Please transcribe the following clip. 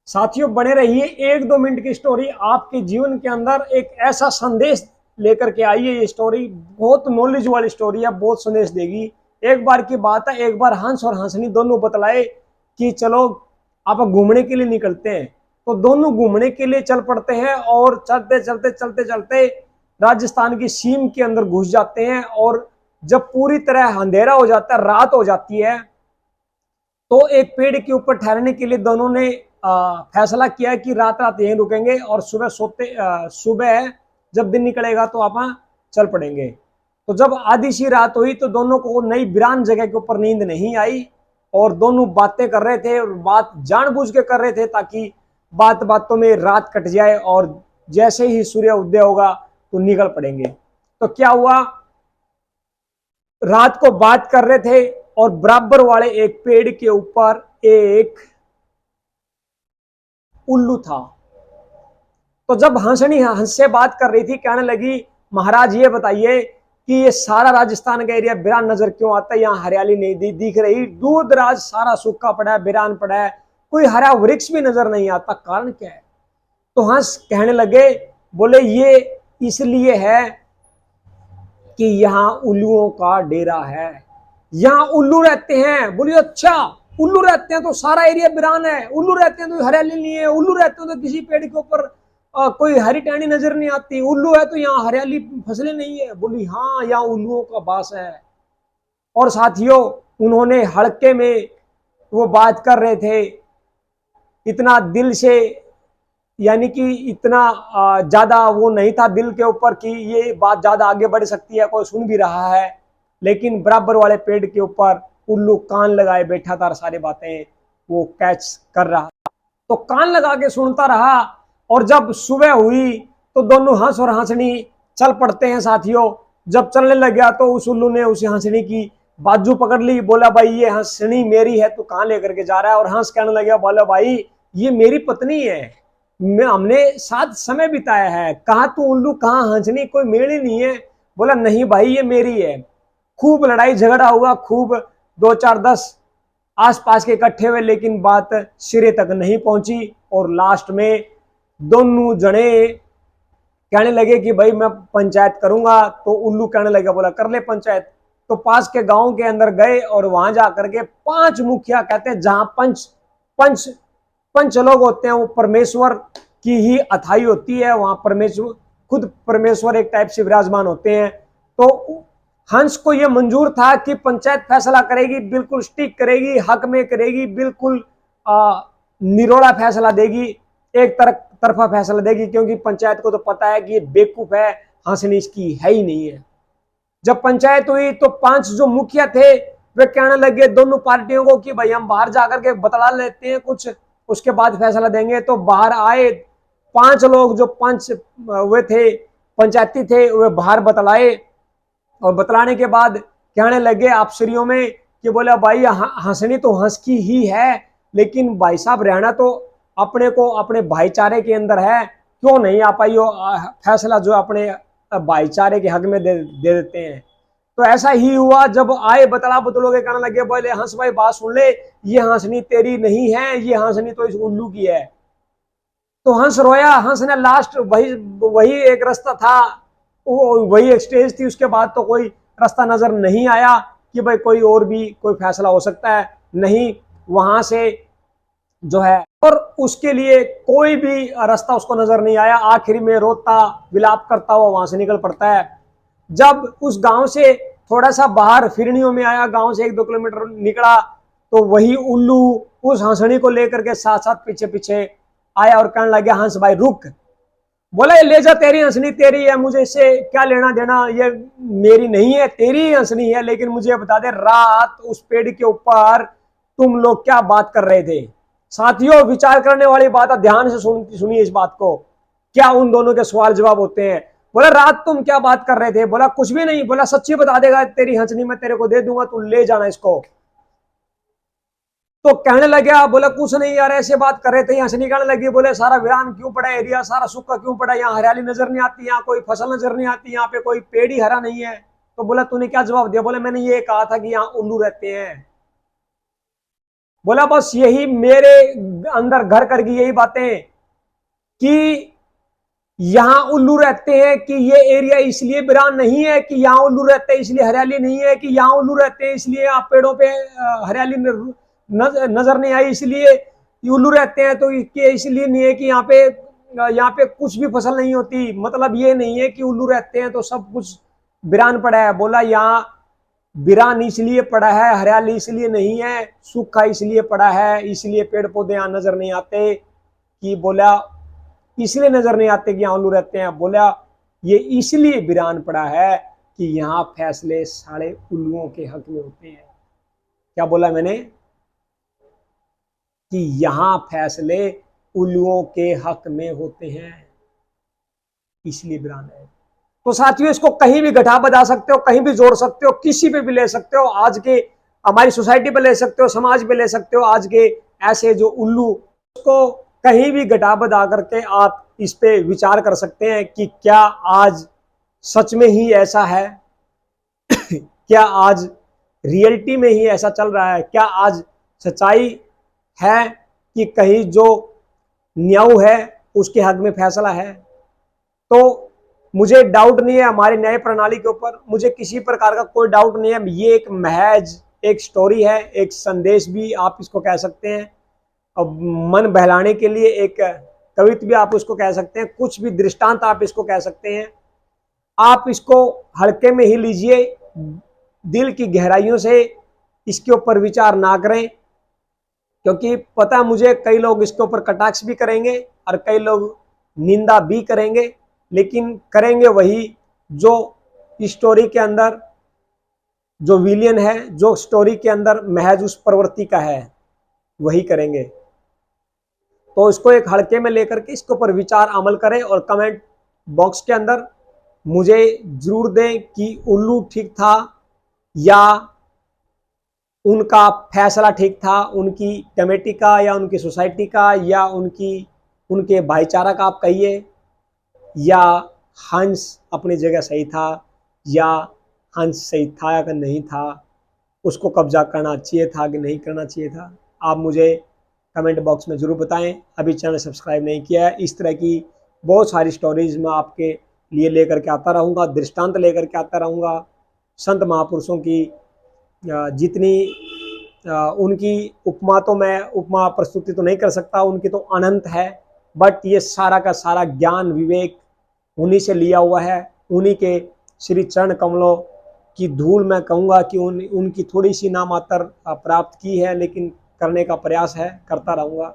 साथियों बने रहिए, 1-2 मिनट की स्टोरी आपके जीवन के अंदर एक ऐसा संदेश लेकर के आई है। ये स्टोरी बहुत नॉलेज वाली स्टोरी है, बहुत संदेश देगी। एक बार की बात है, एक बार हंस और हंसनी दोनों बतलाए कि चलो आप घूमने के लिए निकलते हैं। तो दोनों घूमने के लिए चल पड़ते हैं और चलते चलते चलते चलते राजस्थान की सीम के अंदर घुस जाते हैं। और जब पूरी तरह अंधेरा हो जाता है, रात हो जाती है, तो एक पेड़ के ऊपर ठहरने के लिए दोनों ने फैसला किया कि रात रात यहीं रुकेंगे और सुबह जब दिन निकलेगा तो आप चल पड़ेंगे। तो जब आधी सी रात हुई तो दोनों को नई वीरान जगह के ऊपर नींद नहीं आई और दोनों बातें कर रहे थे और बात जानबूझ के कर रहे थे ताकि बात बातों में रात कट जाए और जैसे ही सूर्य उदय होगा तो निकल पड़ेंगे। तो क्या हुआ, रात को बात कर रहे थे और बराबर वाले एक पेड़ के ऊपर एक उल्लू था। तो जब हंसनी हंस से बात कर रही थी, कहने लगी महाराज ये बताइए कि ये सारा राजस्थान का एरिया बिरान नजर क्यों आता है, यहाँ हरियाली नहीं दिख रही, दूर दराज सारा सूखा पड़ा है, बिरान पड़ा है, कोई हरा वृक्ष भी नजर नहीं आता, कारण क्या है। तो हंस कहने लगे, बोले ये इसलिए है कि यहाँ उल्लुओं का डेरा है, यहाँ उल्लू रहते हैं। बोलिए अच्छा, उल्लू रहते हैं तो सारा एरिया बिरान है, उल्लू रहते हैं तो हरियाली नहीं है, उल्लू रहते हैं तो किसी पेड़ के ऊपर कोई हरी टहनी नजर नहीं आती, उल्लू है तो यहाँ हरियाली फसलें नहीं है। बोली हाँ, यहाँ उल्लुओं का वास है। और साथियों उन्होंने हड़के में वो बात कर रहे थे इतना दिल से, यानी कि इतना ज्यादा वो नहीं था दिल के ऊपर कि ये बात ज्यादा आगे बढ़ सकती है, कोई सुन भी रहा है। लेकिन बराबर वाले पेड़ के ऊपर उल्लू कान लगाए बैठा था और सारी बातें वो कैच कर रहा था, तो कान लगा के सुनता रहा। और जब सुबह हुई तो दोनों हंस और हंसनी चल पड़ते हैं। साथियों जब चलने लग गया तो उस उल्लू ने उस हंसनी की बाजू पकड़ ली, बोला भाई ये हंसनी मेरी है, तू कहाँ लेकर के जा रहा है। और हंस कहने लगा, बोला भाई ये मेरी पत्नी है, हमने साथ समय बिताया है, कहा तू उल्लू कहाँ हंसनी, कोई मेल ही नहीं है। बोला नहीं भाई ये मेरी है। खूब लड़ाई झगड़ा हुआ, खूब 2 4 10 आसपास के इकट्ठे हुए, लेकिन बात सिरे तक नहीं पहुंची। और लास्ट में दोनों जने कहने लगे कि भाई मैं पंचायत करूंगा। तो उल्लू कहने लगा, बोला कर ले पंचायत। तो पास के गांव के अंदर गए और वहां जाकर के 5 मुखिया, कहते हैं जहां पंच पंच पंच लोग होते हैं, वो परमेश्वर की ही अथाई होती है, वहां परमेश्वर खुद परमेश्वर एक टाइप से विराजमान होते हैं। तो हंस को यह मंजूर था कि पंचायत फैसला करेगी, बिल्कुल स्टिक करेगी, हक में करेगी, बिल्कुल निरोड़ा फैसला देगी, एक तरफा फैसला देगी, क्योंकि पंचायत को तो पता है कि ये बेवकूफ है, हंसनी इसकी है ही नहीं है। जब पंचायत हुई तो 5 जो मुखिया थे वे कहने लगे दोनों पार्टियों को कि भाई हम बाहर जाकर के बतला लेते हैं कुछ, उसके बाद फैसला देंगे। तो बाहर आए 5 लोग, जो पंच वे थे, पंचायती थे, वे बाहर बतलाए। और बतलाने के बाद कहने लगे आपसरियों में कि बोला भाई हंसनी तो हंस की ही है, लेकिन भाई साहब रहना तो अपने को अपने भाईचारे के अंदर है, क्यों नहीं आ पाई हो फैसला जो अपने भाईचारे के हक में दे देते हैं। तो ऐसा ही हुआ, जब आए बतला बतलोगे कहने लगे, बोले हंस भाई बात सुन ले, ये हंसनी तेरी नहीं है, ये हंसनी तो इस उल्लू की है। तो हंस रोया, हंस ने लास्ट वही वही एक रास्ता था, वही एक स्टेज थी, उसके बाद तो कोई रास्ता नजर नहीं आया कि भाई कोई और भी कोई फैसला हो सकता है, नहीं वहां से जो है, और उसके लिए कोई भी रास्ता उसको नजर नहीं आया। आखिरी में रोता विलाप करता हुआ वहां से निकल पड़ता है। जब उस गांव से थोड़ा सा बाहर फिरनियों में आया, गांव से 1-2 किलोमीटर निकला, तो वही उल्लू उस हंसनी को लेकर के साथ साथ पीछे पीछे आया और कहने लगा, हंस भाई रुक। बोला ये ले जा, तेरी हंसनी तेरी है, मुझे इससे क्या लेना देना, ये मेरी नहीं है, तेरी ही हंसनी है। लेकिन मुझे बता दे, रात उस पेड़ के ऊपर तुम लोग क्या बात कर रहे थे। साथियों विचार करने वाली बात है, ध्यान से सुनिए इस बात को, क्या उन दोनों के सवाल जवाब होते हैं। बोला रात तुम क्या बात कर रहे थे। बोला कुछ भी नहीं। बोला सच्ची बता देगा, तेरी हंसनी मैं तेरे को दे दूंगा, तू ले जाना इसको। तो कहने लगे, बोला कुछ नहीं यार, ऐसे बात कर रहे थे। हंसनी कहने लगी, बोले सारा वीरान क्यों पड़ा, एरिया सारा सूखा क्यों पड़ा, यहाँ हरियाली नजर नहीं आती, यहाँ कोई फसल नजर नहीं आती, यहाँ पे कोई पेड़ ही हरा नहीं है। तो बोला तूने क्या जवाब दिया। बोले मैंने ये कहा था कि यहाँ उल्लू रहते हैं। बोला बस यही मेरे अंदर घर कर गई यही बातें कि यहां उल्लू रहते हैं, कि ये एरिया इसलिए वीरान नहीं है कि यहां उल्लू रहते हैं इसलिए हरियाली नहीं है, कि यहां उल्लू रहते हैं इसलिए आप पेड़ों पे हरियाली नजर नहीं आई, इसलिए उल्लू रहते हैं तो इसलिए नहीं है कि यहाँ पे कुछ भी फसल नहीं होती। मतलब ये नहीं है कि उल्लू रहते हैं तो सब कुछ वीरान पड़ा है। बोला यहाँ वीरान इसलिए पड़ा है, हरियाली इसलिए नहीं है, सूखा इसलिए पड़ा है, इसलिए पेड़ पौधे यहाँ नजर नहीं आते, कि बोला इसलिए नजर नहीं आते कि यहाँ उल्लू रहते हैं। बोला ये इसलिए वीरान पड़ा है कि यहाँ फैसले सारे उल्लुओं के हक में होते हैं। क्या बोला मैंने? कि यहाँ फैसले उल्लुओं के हक में होते हैं, इसलिए वीरान है। तो साथियों इसको कहीं भी घटा बजा सकते हो, कहीं भी जोड़ सकते हो, किसी पे भी ले सकते हो, आज के हमारी सोसाइटी पे ले सकते हो, समाज पे ले सकते हो। आज के ऐसे जो उल्लू, उसको कहीं भी घटा बजा करके आप इस पे विचार कर सकते हैं कि क्या आज सच में ही ऐसा है क्या आज रियलिटी में ही ऐसा चल रहा है? क्या आज सच्चाई है कि कहीं जो न्याय है उसके हक में फैसला है? तो मुझे डाउट नहीं है हमारी न्याय प्रणाली के ऊपर, मुझे किसी प्रकार का कोई डाउट नहीं है। ये एक महज एक स्टोरी है, एक संदेश भी आप इसको कह सकते हैं, अब मन बहलाने के लिए एक कविता भी आप उसको कह सकते हैं, कुछ भी दृष्टांत आप इसको कह सकते हैं। आप इसको हल्के में ही लीजिए, दिल की गहराइयों से इसके ऊपर विचार ना करें, क्योंकि पता है मुझे कई लोग इसके ऊपर कटाक्ष भी करेंगे और कई लोग निंदा भी करेंगे, लेकिन करेंगे वही जो स्टोरी के अंदर जो विलियन है, जो स्टोरी के अंदर महज उस प्रवृत्ति का है, वही करेंगे। तो इसको एक हल्के में लेकर के इसके ऊपर विचार अमल करें और कमेंट बॉक्स के अंदर मुझे जरूर दें कि उल्लू ठीक था या उनका फैसला ठीक था, उनकी कमेटी का या उनकी सोसाइटी का या उनके भाईचारा का आप कहिए, या हंस अपनी जगह सही था या हंस सही था या नहीं था, उसको कब्जा करना चाहिए था कि नहीं करना चाहिए था। आप मुझे कमेंट बॉक्स में ज़रूर बताएं। अभी चैनल सब्सक्राइब नहीं किया है, इस तरह की बहुत सारी स्टोरीज मैं आपके लिए लेकर के आता रहूँगा, दृष्टांत लेकर के आता रहूँगा। संत महापुरुषों की जितनी उनकी उपमा तो मैं उपमा प्रस्तुति तो नहीं कर सकता, उनकी तो अनंत है, बट ये सारा का सारा ज्ञान विवेक उन्हीं से लिया हुआ है। उन्हीं के श्री चरण कमलों की धूल मैं कहूँगा कि उनकी थोड़ी सी नामात्र प्राप्त की है, लेकिन करने का प्रयास है, करता रहूँगा।